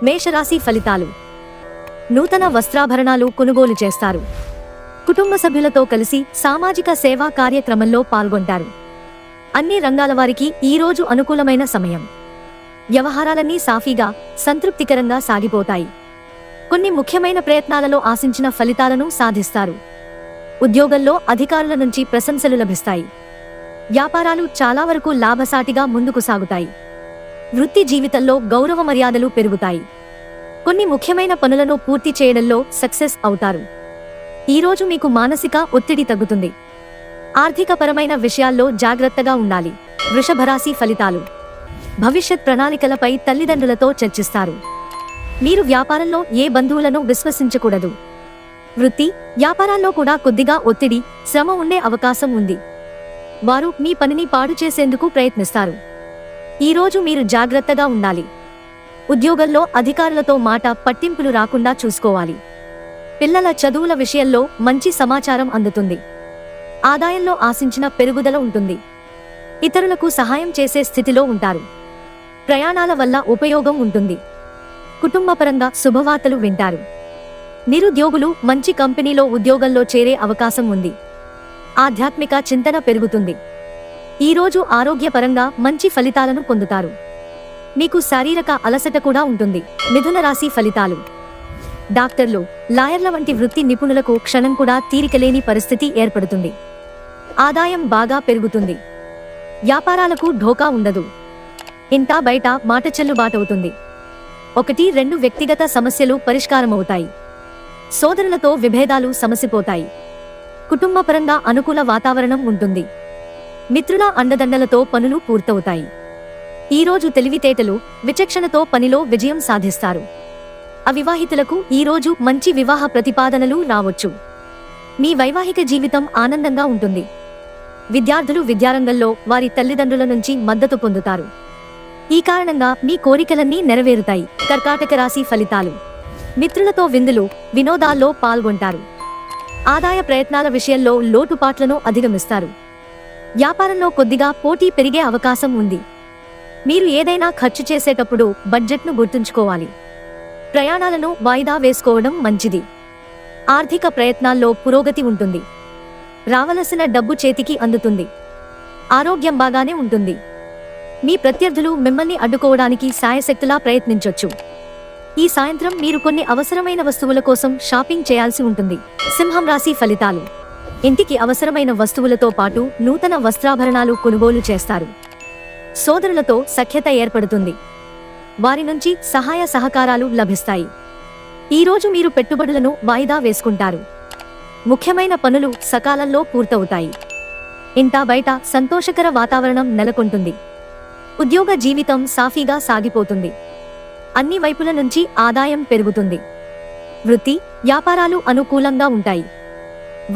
మేషరాశి ఫలితాలు. నూతన వస్త్రాభరణాలు కొనుగోలు చేస్తారు. కుటుంబ సభ్యులతో కలిసి సామాజిక సేవా కార్యక్రమంలో పాల్గొంటారు. అన్ని రంగాల వారికి ఈరోజు అనుకూలమైన సమయం. వ్యవహారాలన్నీ సాఫీగా, సంతృప్తికరంగా సాగిపోతాయి. కొన్ని ముఖ్యమైన ప్రయత్నాలలో ఆశించిన ఫలితాలను సాధిస్తారు. ఉద్యోగంలో అధికారుల నుంచి ప్రశంసలు లభిస్తాయి. వ్యాపారాలు చాలా వరకు లాభసాటిగా ముందుకు సాగుతాయి. వృత్తి జీవితంలో గౌరవ మర్యాదలు పెరుగుతాయి. కొన్ని ముఖ్యమైన పనులను పూర్తి చేయడంలో సక్సెస్ అవుతారు. ఈరోజు మీకు మానసిక ఒత్తిడి తగ్గుతుంది. ఆర్థికపరమైన విషయాల్లో జాగ్రత్తగా ఉండాలి. వృషభ రాశి ఫలితాలు. భవిష్యత్ ప్రణాళికలపై తల్లిదండ్రులతో చర్చిస్తారు. మీరు వ్యాపారంలో ఏ బంధువులను విశ్వసించకూడదు. వృత్తి, వ్యాపారాల్లో కూడా కొద్దిగా ఒత్తిడి, శ్రమ ఉండే అవకాశం ఉంది. వారు మీ పనిని పాడు చేసేందుకు ప్రయత్నిస్తారు. ఈరోజు మీరు జాగ్రత్తగా ఉండాలి. ఉద్యోగంలో అధికారులతో మాట పట్టింపులు రాకుండా చూసుకోవాలి. పిల్లల చదువుల విషయంలో మంచి సమాచారం అందుతుంది. ఆదాయంలో ఆశించిన పెరుగుదల ఉంటుంది. ఇతరులకు సహాయం చేసే స్థితిలో ఉంటారు. ప్రయాణాల వల్ల ఉపయోగం ఉంటుంది. కుటుంబపరంగా శుభవార్తలు వింటారు. నిరుద్యోగులు మంచి కంపెనీలో ఉద్యోగంలో చేరే అవకాశం ఉంది. ఆధ్యాత్మిక చింతన పెరుగుతుంది. ఈరోజు ఆరోగ్యపరంగా మంచి ఫలితాలను పొందుతారు. మీకు శారీరక అలసట కూడా ఉంటుంది. మిథున రాశి ఫలితాలు. డాక్టర్లు, లాయర్ల వంటి వృత్తి నిపుణులకు క్షణం కూడా తీరికలేని పరిస్థితి ఏర్పడుతుంది. ఆదాయం బాగా పెరుగుతుంది. వ్యాపారాలకు ఢోకా ఉండదు. ఇంటా బయట మాట చెల్లుబాటవుతుంది. 1-2 వ్యక్తిగత సమస్యలు పరిష్కారమవుతాయి. సోదరులతో విభేదాలు సమసిపోతాయి. కుటుంబపరంగా అనుకూల వాతావరణం ఉంటుంది. మిత్రుల అండదండలతో పనులు పూర్తవుతాయి. ఈరోజు తెలివితేటలు, విచక్షణతో పనిలో విజయం సాధిస్తారు. అవివాహితులకు ఈరోజు మంచి వివాహ ప్రతిపాదనలు రావచ్చు. మీ వైవాహిక జీవితం ఆనందంగా ఉంటుంది. విద్యార్థులు విద్యారంగంలో వారి తల్లిదండ్రుల నుంచి మద్దతు పొందుతారు. ఈ కారణంగా మీ కోరికలన్నీ నెరవేరుతాయి. కర్కాటక రాశి ఫలితాలు. మిత్రులతో విందులు, వినోదాల్లో పాల్గొంటారు. ఆదాయ ప్రయత్నాల విషయంలో లోటుపాట్లను అధిగమిస్తారు. వ్యాపారంలో కొద్దిగా పోటీ పెరిగే అవకాశం ఉంది. మీరు ఏదైనా ఖర్చు చేసేటప్పుడు బడ్జెట్ను గుర్తుంచుకోవాలి. ప్రయాణాలను వాయిదా వేసుకోవడం మంచిది. ఆర్థిక ప్రయత్నాల్లో పురోగతి ఉంటుంది. రావలసిన డబ్బు చేతికి అందుతుంది. ఆరోగ్యం బాగానే ఉంటుంది. మీ ప్రత్యర్థులు మిమ్మల్ని అడ్డుకోవడానికి శాయశక్తులా ప్రయత్నించొచ్చు. ఈ సాయంత్రం మీరు కొన్ని అవసరమైన వస్తువుల కోసం షాపింగ్ చేయాల్సి ఉంటుంది. సింహం రాశి ఫలితాలు. ఇంటికి అవసరమైన వస్తువులతో పాటు నూతన వస్త్రాభరణాలు కొనుగోలు చేస్తారు. సోదరులతో సఖ్యత ఏర్పడుతుంది. వారి నుంచి సహాయ సహకారాలు లభిస్తాయి. ఈరోజు మీరు పెట్టుబడులను వాయిదా వేసుకుంటారు. ముఖ్యమైన పనులు సకాలంలో పూర్తవుతాయి. ఇంటా బయట సంతోషకర వాతావరణం నెలకొంటుంది. ఉద్యోగ జీవితం సాఫీగా సాగిపోతుంది. అన్ని వైపుల నుంచి ఆదాయం పెరుగుతుంది. వృత్తి, వ్యాపారాలు అనుకూలంగా ఉంటాయి.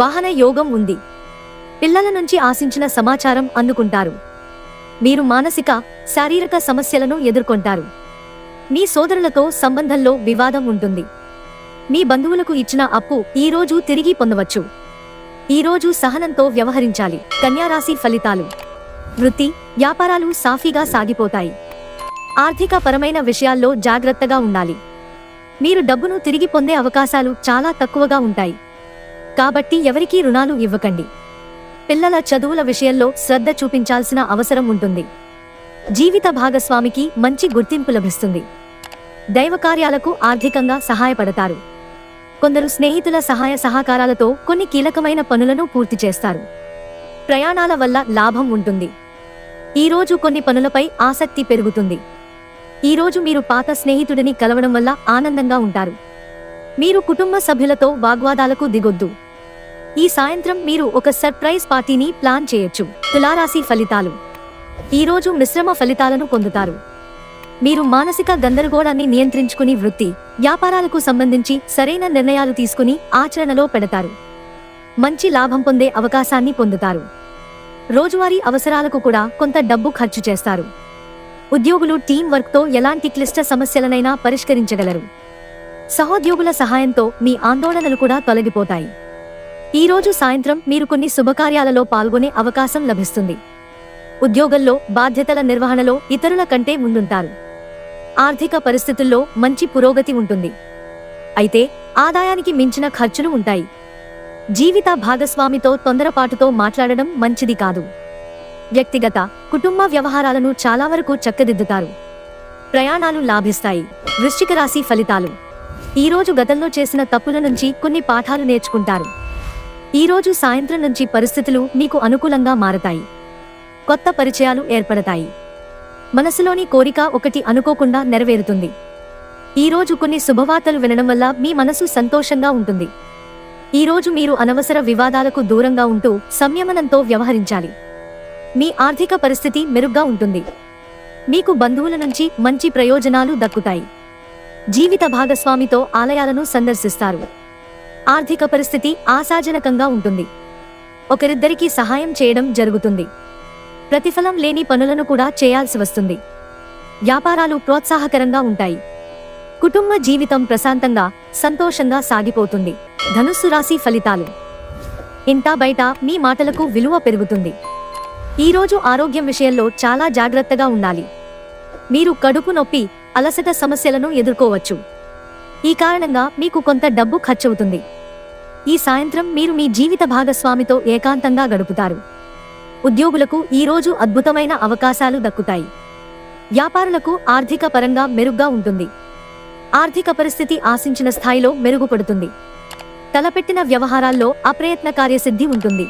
వాహన యోగం ఉంది. పిల్లల నుంచి ఆశించిన సమాచారం అందుకుంటారు. మీరు మానసిక, శారీరక సమస్యలను ఎదుర్కొంటారు. మీ సోదరులతో సంబంధంలో వివాదం ఉంటుంది. మీ బంధువులకు ఇచ్చిన అప్పు ఈరోజు తిరిగి పొందవచ్చు. ఈరోజు సహనంతో వ్యవహరించాలి. కన్యా రాశి ఫలితాలు. వృత్తి, వ్యాపారాలు సాఫీగా సాగిపోతాయి. ఆర్థిక పరమైన విషయాల్లో జాగ్రత్తగా ఉండాలి. మీరు డబ్బును తిరిగి పొందే అవకాశాలు చాలా తక్కువగా ఉంటాయి. కాబట్టి ఎవరికీ రుణాలు ఇవ్వకండి. పిల్లల చదువుల విషయంలో శ్రద్ధ చూపించాల్సిన అవసరం ఉంటుంది. జీవిత భాగస్వామికి మంచి గుర్తింపు లభిస్తుంది. దైవకార్యాలకు ఆర్థికంగా సహాయపడతారు. కొందరు స్నేహితుల సహాయ సహకారాలతో కొన్ని కీలకమైన పనులను పూర్తి చేస్తారు. ప్రయాణాల వల్ల లాభం ఉంటుంది. ఈరోజు కొన్ని పనులపై ఆసక్తి పెరుగుతుంది. ఈరోజు మీరు పాత స్నేహితుడిని కలవడం వల్ల ఆనందంగా ఉంటారు. మీరు కుటుంబ సభ్యులతో వాగ్వాదాలకు దిగొద్దు. ఈ సాయంత్రం మీరు ఒక సర్ప్రైజ్ పార్టీని ప్లాన్ చేయొచ్చు. తులారాశి ఫలితాలు. ఈరోజు మిశ్రమ ఫలితాలను పొందుతారు. మీరు మానసిక గందరగోళాన్ని నియంత్రించుకుని వృత్తి, వ్యాపారాలకు సంబంధించి సరైన నిర్ణయాలు తీసుకుని ఆచరణలో పెడతారు. మంచి లాభం పొందే అవకాశాన్ని పొందుతారు. రోజువారీ అవసరాలకు కూడా కొంత డబ్బు ఖర్చు చేస్తారు. ఉద్యోగులు టీం వర్క్తో ఎలాంటి క్లిష్ట సమస్యలనైనా పరిష్కరించగలరు. సహోద్యోగుల సహాయంతో మీ ఆందోళనలు కూడా తొలగిపోతాయి. ఈరోజు సాయంత్రం మీరు కొన్ని శుభకార్యాలలో పాల్గొనే అవకాశం లభిస్తుంది. ఉద్యోగంలో బాధ్యతల నిర్వహణలో ఇతరుల కంటే ముందుంటారు. ఆర్థిక పరిస్థితుల్లో మంచి పురోగతి ఉంటుంది. అయితే ఆదాయానికి మించిన ఖర్చులు ఉంటాయి. జీవిత భాగస్వామితో తొందరపాటుతో మాట్లాడడం మంచిది కాదు. వ్యక్తిగత, కుటుంబ వ్యవహారాలను చాలా వరకు చక్కదిద్దుతారు. ప్రయాణాలు లాభిస్తాయి. వృశ్చిక రాశి ఫలితాలు. ఈరోజు గతంలో చేసిన తప్పుల నుంచి కొన్ని పాఠాలు నేర్చుకుంటారు. ఈరోజు సాయంత్రం నుంచి పరిస్థితులు మీకు అనుకూలంగా మారతాయి. కొత్త పరిచయాలు ఏర్పడతాయి. మనసులోని కోరిక ఒకటి అనుకోకుండా నెరవేరుతుంది. ఈరోజు కొన్ని శుభవార్తలు వినడం వల్ల మీ మనసు సంతోషంగా ఉంటుంది. ఈరోజు మీరు అనవసర వివాదాలకు దూరంగా ఉంటూ సంయమనంతో వ్యవహరించాలి. మీ ఆర్థిక పరిస్థితి మెరుగ్గా ఉంటుంది. మీకు బంధువుల నుంచి మంచి ప్రయోజనాలు దక్కుతాయి. జీవిత భాగస్వామితో ఆలయాలను సందర్శిస్తారు. ఆర్థిక పరిస్థితి ఆశాజనకంగా ఉంటుంది. ఒకరిద్దరికి సహాయం చేయడం జరుగుతుంది. ప్రతిఫలం లేని పనులను కూడా చేయాల్సి వస్తుంది. వ్యాపారాలు ప్రోత్సాహకరంగా ఉంటాయి. కుటుంబ జీవితం ప్రశాంతంగా, సంతోషంగా సాగిపోతుంది. ధనుస్సు రాశి ఫలితాలు. ఇంటా బయట మీ మాటలకు విలువ పెరుగుతుంది. ఈరోజు ఆరోగ్యం విషయంలో చాలా జాగ్రత్తగా ఉండాలి. మీరు కడుపు నొప్పి, అలసట సమస్యలను ఎదుర్కోవచ్చు. ఈ కారణంగా మీకు కొంత డబ్బు ఖర్చవుతుంది. ఈ సాయంత్రం మీరు మీ జీవిత భాగస్వామితో ఏకాంతంగా గడుపుతారు. ఉద్యోగులకు ఈరోజు అద్భుతమైన అవకాశాలు దక్కుతాయి. వ్యాపారులకు ఆర్థిక పరంగా మెరుగ్గా ఉంటుంది. ఆర్థిక పరిస్థితి ఆశించిన స్థాయిలో మెరుగుపడుతుంది. తలపెట్టిన వ్యవహారాల్లో అప్రయత్న కార్యసిద్ధి ఉంటుంది.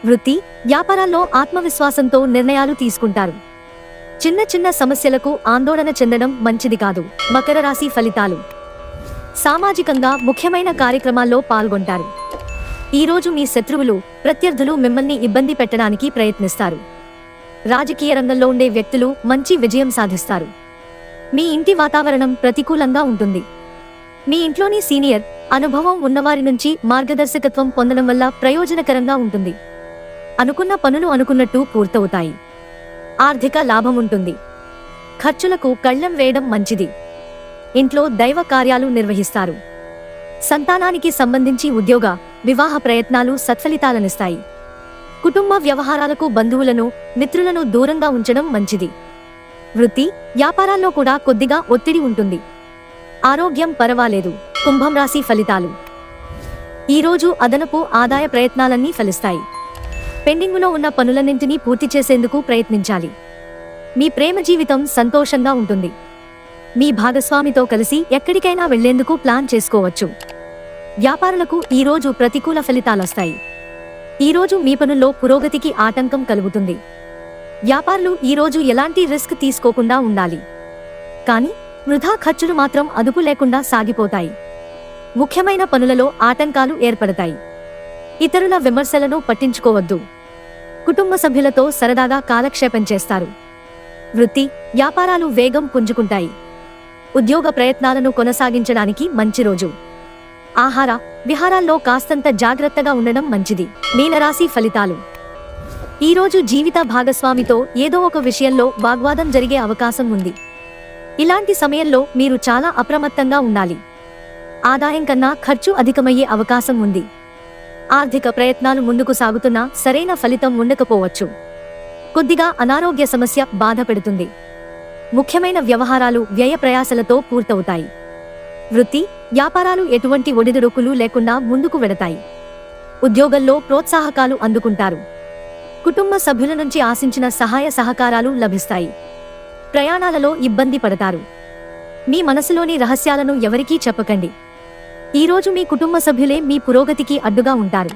వృత్తి, వ్యాపారాల్లో ఆత్మవిశ్వాసంతో నిర్ణయాలు తీసుకుంటారు. చిన్న చిన్న సమస్యలకు ఆందోళన చెందడం మంచిది కాదు. మకర రాశి ఫలితాలు. సామాజికంగా ముఖ్యమైన కార్యక్రమాల్లో పాల్గొంటారు. ఈరోజు మీ శత్రువులు, ప్రత్యర్థులు మిమ్మల్ని ఇబ్బంది పెట్టడానికి ప్రయత్నిస్తారు. రాజకీయ రంగంలో ఉండే వ్యక్తులు మంచి విజయం సాధిస్తారు. మీ ఇంటి వాతావరణం ప్రతికూలంగా ఉంటుంది. మీ ఇంట్లోని సీనియర్, అనుభవం ఉన్నవారి నుంచి మార్గదర్శకత్వం పొందడం వల్ల ప్రయోజనకరంగా ఉంటుంది. అనుకున్న పనులు అనుకున్నట్టు పూర్తవుతాయి. ఆర్థిక లాభం ఉంటుంది. ఖర్చులకు కళ్ళెం వేయడం మంచిది. ఇంట్లో దైవ కార్యాలు నిర్వహిస్తారు. సంతానానికి సంబంధించి ఉద్యోగ, వివాహ ప్రయత్నాలు సత్ఫలితాలనిస్తాయి. కుటుంబ వ్యవహారాలకు బంధువులను, మిత్రులను దూరంగా ఉంచడం మంచిది. వృత్తి, వ్యాపారాల్లో కూడా కొద్దిగా ఒత్తిడి ఉంటుంది. ఆరోగ్యం పర్వాలేదు. కుంభం రాశి ఫలితాలు. ఈరోజు అదనపు ఆదాయ ప్రయత్నాలన్నీ ఫలిస్తాయి. పెండింగులో ఉన్న పనులన్నింటినీ పూర్తి చేసేందుకు ప్రయత్నించాలి. మీ ప్రేమ జీవితం సంతోషంగా ఉంటుంది. మీ భాగస్వామితో కలిసి ఎక్కడికైనా వెళ్లేందుకు ప్లాన్ చేసుకోవచ్చు. వ్యాపారులకు ఈరోజు ప్రతికూల ఫలితాలొస్తాయి. ఈరోజు మీ పనుల్లో పురోగతికి ఆటంకం కలుగుతుంది. వ్యాపారులు ఈరోజు ఎలాంటి రిస్క్ తీసుకోకుండా ఉండాలి. కానీ వృధా ఖర్చులు మాత్రం అదుపు లేకుండా సాగిపోతాయి. ముఖ్యమైన పనులలో ఆటంకాలు ఏర్పడతాయి. ఇతరుల విమర్శలను పట్టించుకోవద్దు. కుటుంబ సభ్యులతో సరదాగా కాలక్షేపం చేస్తారు. వృత్తి, వ్యాపారాలు వేగం పుంజుకుంటాయి. ఉద్యోగ ప్రయత్నాలను కొనసాగించడానికి మంచి రోజు. ఆహార, విహారాల్లో కాస్తంత జాగ్రత్తగా ఉండడం మంచిది. మీనరాశి ఫలితాలు. ఈరోజు జీవిత భాగస్వామితో ఏదో ఒక విషయంలో వాగ్వాదం జరిగే అవకాశం ఉంది. ఇలాంటి సమయంలో మీరు చాలా అప్రమత్తంగా ఉండాలి. ఆదాయం కన్నా ఖర్చు అధికమయ్యే అవకాశం ఉంది. ఆర్థిక ప్రయత్నాలు ముందుకు సాగుతున్నా సరైన ఫలితం ఉండకపోవచ్చు. కొద్దిగా అనారోగ్య సమస్య బాధ పెడుతుంది. ముఖ్యమైన వ్యవహారాలు వ్యయ ప్రయాసలతో పూర్తవుతాయి. వృత్తి, వ్యాపారాలు ఎటువంటి ఒడిదుడుకులు లేకుండా ముందుకు వెడతాయి. ఉద్యోగంలో ప్రోత్సాహకాలు అందుకుంటారు. కుటుంబ సభ్యుల నుంచి ఆశించిన సహాయ సహకారాలు లభిస్తాయి. ప్రయాణాలలో ఇబ్బంది పడతారు. మీ మనసులోని రహస్యాలను ఎవరికీ చెప్పకండి. ఈరోజు మీ కుటుంబ సభ్యులే మీ పురోగతికి అడ్డుగా ఉంటారు.